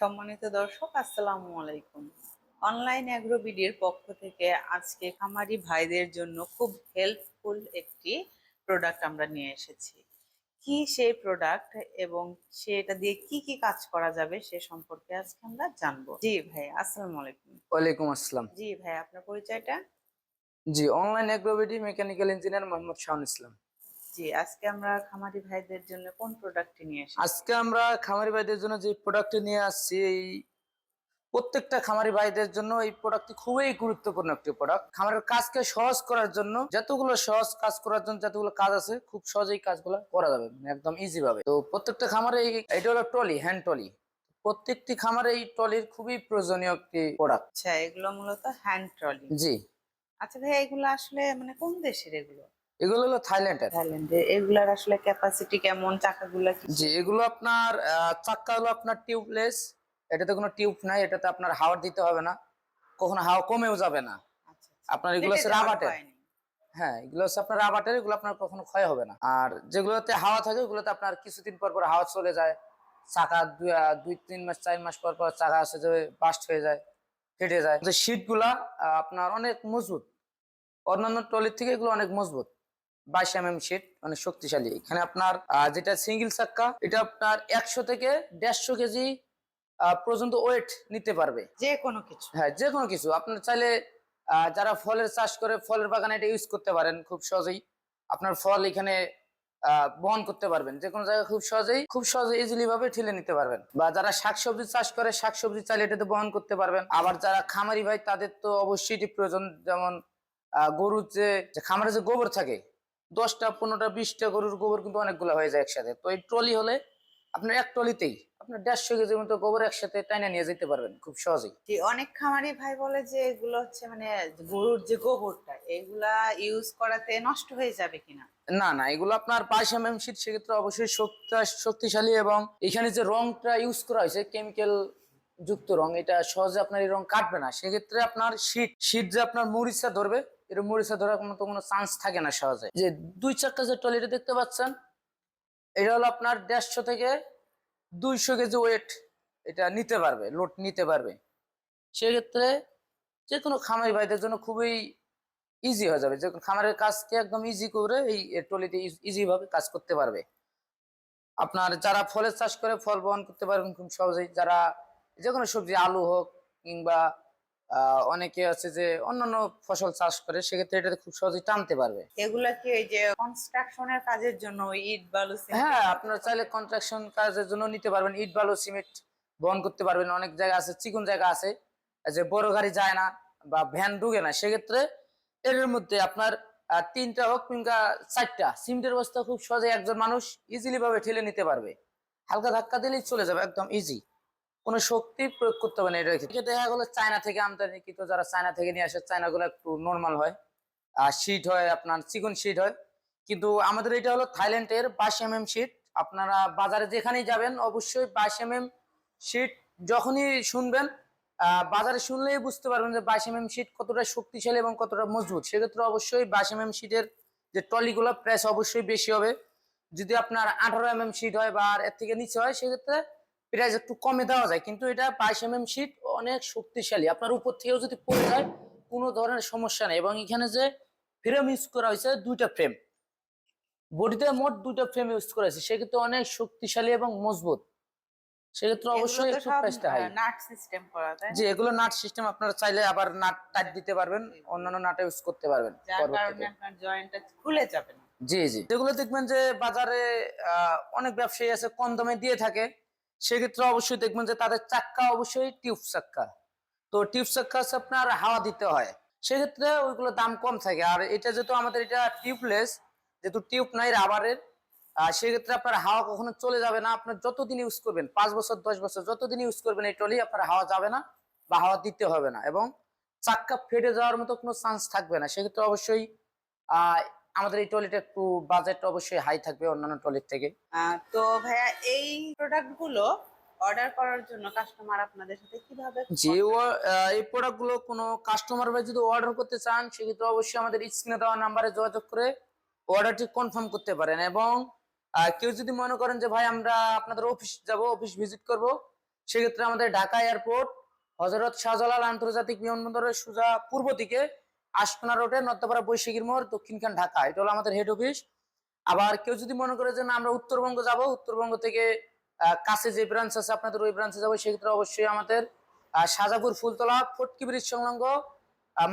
সম্মানিত দর্শক, আসসালামু আলাইকুম। অনলাইন অ্যাগ্রো বিডির পক্ষ থেকে আজকে খামারি ভাইদের জন্য খুব হেল্পফুল একটি প্রোডাক্ট আমরা নিয়ে এসেছি। কি সেই প্রোডাক্ট এবং সেটা দিয়ে কি কি কাজ করা যাবে সে সম্পর্কে আজকে আমরা জানবো। জি ভাই, আসসালামু আলাইকুম। ওয়ালাইকুম আসসালাম। জি ভাই, আপনার পরিচয়টা? জি, online AgroBD mechanical engineer Mohammad Shahul Islam. জি, আজকে আমরা খামারি ভাইদের জন্য কোন প্রোডাক্টটি নিয়ে এসেছি? আজকে আমরা খামারি ভাইদের জন্য যে প্রোডাক্টটি নিয়ে আসছি, এই প্রত্যেকটা খামারি ভাইদের জন্য এই প্রোডাক্টটি খুবই গুরুত্বপূর্ণ একটি প্রোডাক্ট। খামারের কাজকে সহজ করার জন্য যতগুলো সহজ কাজ করার জন্য যতগুলো কাজ আছে, খুব সহজেই কাজগুলো করা যাবে, মানে একদম ইজি ভাবে। তো প্রত্যেকটা খামারে এটা হলো ট্রলি, হ্যান্ড ট্রলি। প্রত্যেকটি খামারে এই ট্রলির খুবই প্রয়োজনীয় একটি প্রোডাক্ট। আচ্ছা, এগুলো মূলত হ্যান্ড ট্রলি। জি, আচ্ছা ভাই, এগুলো আসলে মানে কোন দেশের এগুলো? এগুলো হলো থাইল্যান্ডের। থাইল্যান্ডে। এগুলার আসলে ক্যাপাসিটি কেমন, চাকাগুলা জি, কিসের? এগুলো আপনার চাক্কা হলো আপনার টিউবলেস। এটাতে কোনো টিউব নাই, এটাতে আপনার হাওয়া দিতে হবে না, কখনো হাওয়া কমেও যাবে না। আচ্ছা আচ্ছা, আপনার এগুলো ফেটে হচ্ছে যাওয়ার রাবাটের। ভয় নেই। হ্যাঁ, এগুলো হচ্ছে আপনার রাবাটের, এগুলো আপনার কখনো ক্ষয় হবে না। আর যেগুলোতে হাওয়া থাকে ওগুলোতে আপনার কিছুদিন পর পর হাওয়া চলে যায়। চাকা 2-3 মাস 4 মাস পর পর চাকা আছে যে বাস্ট হয়ে যায়, ফেটে যায়। যে শীট গুলা আপনার অনেক মজবুত, অন্যান্য ট্রলির থেকে এগুলো অনেক মজবুত। 22 mm শীট, অনেক শক্তিশালী। এখানে আপনার যেটা সিঙ্গেল চাক্কা, এটা আপনার 100 থেকে 150 কেজি পর্যন্ত ওয়েট নিতে পারবে। যে কোনো কিছু? হ্যাঁ, যে কোনো কিছু আপনার চাইলে যারা ফলের চাষ করে ফলের বাগানে এটা ইউজ করতে পারেন খুব সহজেই। আপনার ফল এখানে বহন করতে পারবেন যে কোনো জায়গায়, খুব সহজে ইজিলি ভাবে ঠেলে নিতে পারবেন। বা যারা শাকসবজি চাষ করে শাকসবজি চাইলে এটাতে বহন করতে পারবেন। আবার যারা খামারি ভাই তাদের তো অবশ্যই এটি প্রয়োজন। যেমন গরুর যে খামারে যে গোবর থাকে, 10টা 15টা 20টা গরুর গোবর কিন্তু অনেকগুলো হয়ে যায় একসাথে। তো এই ট্রলি হলে আপনার এক ট্রলিতেই আপনার 150 কেজির মতো গোবর একসাথে টাইনা নিয়ে যেতে পারবেন খুব সহজেই। যে অনেক খামারি ভাই বলে যে এগুলো হচ্ছে মানে গরুর যে গোবরটা, এগুলা ইউজ করাতে নষ্ট হয়ে যাবে কিনা? না না, এগুলো আপনার 22 mm শীট, সেক্ষেত্রে অবশ্যই শক্তিশালী। এবং এখানে যে রংটা ইউজ করা হয়েছে কেমিক্যাল যুক্ত রং, এটা সহজে আপনার এই রং কাটবে না। সেক্ষেত্রে আপনার শীত যে আপনার মরিচা ধরবে, এটা মরিচা ধরার কোনো চান্স থাকে না সহজে। যে 2 চাক্কা যে ট্রলিটা দেখতে পাচ্ছেন, এটা হলো আপনার 150 থেকে 200 কেজি ওয়েট এটা নিতে পারবে, লোড নিতে পারবে। সেক্ষেত্রে যে কোনো খামারি ভাইদের জন্য খুবই ইজি হয়ে যাবে, যে খামারের কাজকে একদম ইজি করে এই ট্রলিতে ইজি ভাবে কাজ করতে পারবে। আপনার যারা ফলের চাষ করে ফল বহন করতে পারবেন খুব সহজেই। যারা যে কোনো সবজি, আলু হোক কিংবা অনেকে আছে যে অন্যান্য ফসল চাষ করে, সেক্ষেত্রে এটাতে খুব সহজেই টানতে পারবে। এগুলা কি ওই যে কনস্ট্রাকশনের কাজের জন্য ওই ইট বালু সিমেন্ট হ্যাঁ, এগুলো আপনারা চাইলে করতে? কনস্ট্রাকশন কাজের জন্য নিতে পারবেন, ইট বালু সিমেন্ট বহন করতে পারবেন। অনেক জায়গা আছে, চিকন জায়গা আছে যে বড় গাড়ি যায় না বা ভ্যান ঢুকে না, সেক্ষেত্রে এর মধ্যে আপনার 3টা হোক কিংবা 4টা সিমেন্টের বস্তা খুব সহজে একজন মানুষ ইজিলি ভাবে ঠেলে নিতে পারবে। হালকা ধাক্কা দিলেই চলে যাবে, একদম ইজি। কোনো শক্তি প্রয়োগ করতে হবে না। এটা দেখা গেলো চায়না থেকে আমদানিকৃত, যারা চায়না থেকে নিয়ে আসে, চায়না গুলো একটু নর্মাল হয়, শীট হয়, আপনার চিকন শীট হয়। কিন্তু আমাদের এটা হলো থাইল্যান্ডের 22 mm শীট। আপনারা বাজারে যেখানেই যাবেন অবশ্যই 22 mm শীট যখনই শুনবেন, বাজারে শুনলেই বুঝতে পারবেন যে 22 mm শীট কতটা শক্তিশালী এবং কতটা মজবুত। সেক্ষেত্রে অবশ্যই 22 mm শীটের যে ট্রলিগুলো প্রাইস অবশ্যই বেশি হবে। যদি আপনার 18 mm শীট হয় বা এর থেকে নিচে হয়, সেক্ষেত্রে প্রাইস একটু কমে দেওয়া যায়। কিন্তু এটা 22 mm শীট অনেক শক্তিশালী, আপনার উপর থেকেও যদি পড়ে যায় কোনো ধরনের সমস্যা নেই। এবং এখানে যে ফ্রেম ইউজ করা হয়েছে, 2টা ফ্রেম, বডিতে মোট 2টা ফ্রেম ইউজ করা হয়েছে, সেক্ষেত্রে অনেক শক্তিশালী এবং মজবুত। সেক্ষেত্রে এগুলো অবশ্যই তো একটু সব প্রাইসটা হাই। নাট সিস্টেম করা, তাই যে না? এগুলো নাট সিস্টেম, আপনারা চাইলে আবার নাট টাইট দিতে পারবেন, অন্যান্য নাট ইউজ করতে পারবেন যার কারণে পরবর্তীতে। আপনার জয়েন্টটা খুলে যাবে না। জি জি, যেগুলো দেখবেন যে বাজারে অনেক ব্যবসায়ী আছে কম দামে দিয়ে থাকে, সেক্ষেত্রে অবশ্যই দেখবেন যে তাদের চাক্কা অবশ্যই টিউব চাক্কা। তো টিউব চাক্কা হচ্ছে আপনার হাওয়া দিতে হয়, সেক্ষেত্রে ওইগুলো দাম কম থাকে। আর এটা যেহেতু আমাদের এটা টিউবলেস, যেহেতু টিউব নাই রাবারের, সেক্ষেত্রে আপনার হাওয়া কখনো চলে যাবে না। আপনার যতদিন ইউজ করবেন, 5 বছর 10 বছর যতদিন ইউজ করবেন এই ট্রলি, আপনার হাওয়া যাবে না বা হাওয়া দিতে হবে না। এবং চাক্কা ফেটে যাওয়ার মতো কোনো চান্স থাকবে না। সেক্ষেত্রে অবশ্যই আহ আমাদের এই ট্রলিটা একটু বাজেট অবশ্যই হাই থাকবে অন্যান্য ট্রলির থেকে। তো ভাইয়া, এই প্রোডাক্ট গুলো অর্ডার করার জন্য কাস্টমার আপনাদের সাথে কিভাবে যে কন্ট্যাক্ট? এই প্রোডাক্ট গুলো কোনো কাস্টমার ভাই যদি অর্ডার করতে চান, সেক্ষেত্রে অবশ্যই আমাদের স্ক্রিনে দেওয়া নাম্বারে যোগাযোগ করে অর্ডারটি কনফার্ম করতে পারেন। এবং কেউ যদি মনে করেন যে ভাই আমরা আপনাদের অফিস যাব, অফিস ভিজিট করব, সেক্ষেত্রে আমাদের ঢাকা এয়ারপোর্ট হযরত শাহজালাল আন্তর্জাতিক বিমানবন্দরের সোজা পূর্ব দিকে আশকোনা রোডে নর্থপাড়া বৈশাখীর মোড়, দক্ষিণখান ঢাকা। এটা হলো আমাদের হেড অফিস। আবার কেউ যদি মনে করে যে না আমরা উত্তরবঙ্গ যাব, উত্তরবঙ্গ থেকে কাছে যে ব্রাঞ্চ আছে আপনাদের ওই ব্রাঞ্চে যাবো, সেক্ষেত্রে অবশ্যই আমাদের শাহজাপুর ফুলতলা ফটকি ব্রিজ সংলগ্ন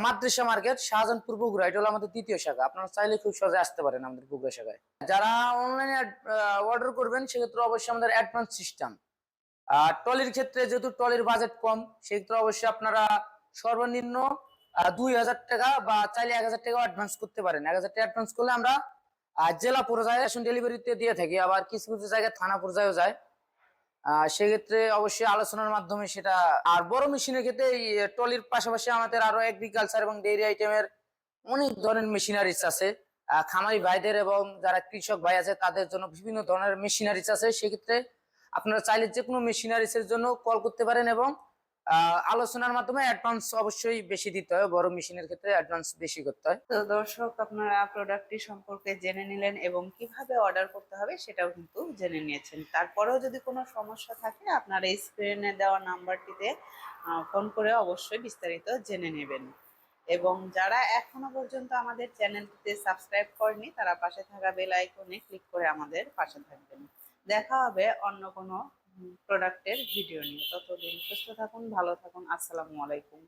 মাদ্রাসা মার্কেট, শাহজাহানপুর বগুড়া, এটা হলো আমাদের দ্বিতীয় শাখা। আপনারা চাইলে খুব সহজে আসতে পারেন আমাদের বগুড়া শাখায়। যারা অনলাইনে অর্ডার করবেন সেক্ষেত্রে অবশ্যই আমাদের অ্যাডভান্স সিস্টেম। আর ট্রলির ক্ষেত্রে যেহেতু ট্রলির বাজেট কম, সেক্ষেত্রে অবশ্যই আপনারা সর্বনিম্ন 2,000 টাকা বা চাইলে 1,000 টাকা অ্যাডভান্স করতে পারেন। 1,000 টাকা অ্যাডভান্স করলে আমরা জেলা পর্যায়ে ক্যাশ অন ডেলিভারিতে দিয়ে থাকি, আবার কিছু কিছু জায়গায় থানা পর্যায়েও যায়। সেক্ষেত্রে অবশ্যই আলোচনার মাধ্যমে সেটা। আর বড় মেশিনের ক্ষেত্রে এই ট্রলির পাশাপাশি আমাদের আরো এগ্রিকালচার এবং ডেইরি আইটেমের অনেক ধরনের মেশিনারিজ আছে। খামারি ভাইদের এবং যারা কৃষক ভাই আছে তাদের জন্য বিভিন্ন ধরনের মেশিনারিজ আছে। সেক্ষেত্রে আপনারা চাইলে যে কোনো মেশিনারিজ এর জন্য কল করতে পারেন এবং আলোচনার মাধ্যমে অ্যাডভান্স অবশ্যই বেশি দিতে হয়। বড় মেশিনের ক্ষেত্রে অ্যাডভান্স বেশি করতে হয়। তো দর্শক, আপনারা প্রোডাক্টটি সম্পর্কে জেনে নিলেন এবং কিভাবে অর্ডার করতে হবে সেটাও কিন্তু জেনে নিয়েছেন। তারপরেও যদি কোনো সমস্যা থাকে আপনারা এই স্ক্রিনে দেওয়া নাম্বারটিতে ফোন করে অবশ্যই বিস্তারিত জেনে নেবেন। এবং যারা এখনো পর্যন্ত আমাদের চ্যানেলটিতে সাবস্ক্রাইব করেনি তারা পাশে থাকা বেল আইকনে ক্লিক করে আমাদের পাশে থাকবেন। দেখা হবে অন্য কোনো প্রোডাক্টের ভিডিও নিয়ে। ততদিন সুস্থ থাকুন, ভালো থাকুন। আসসালামু আলাইকুম।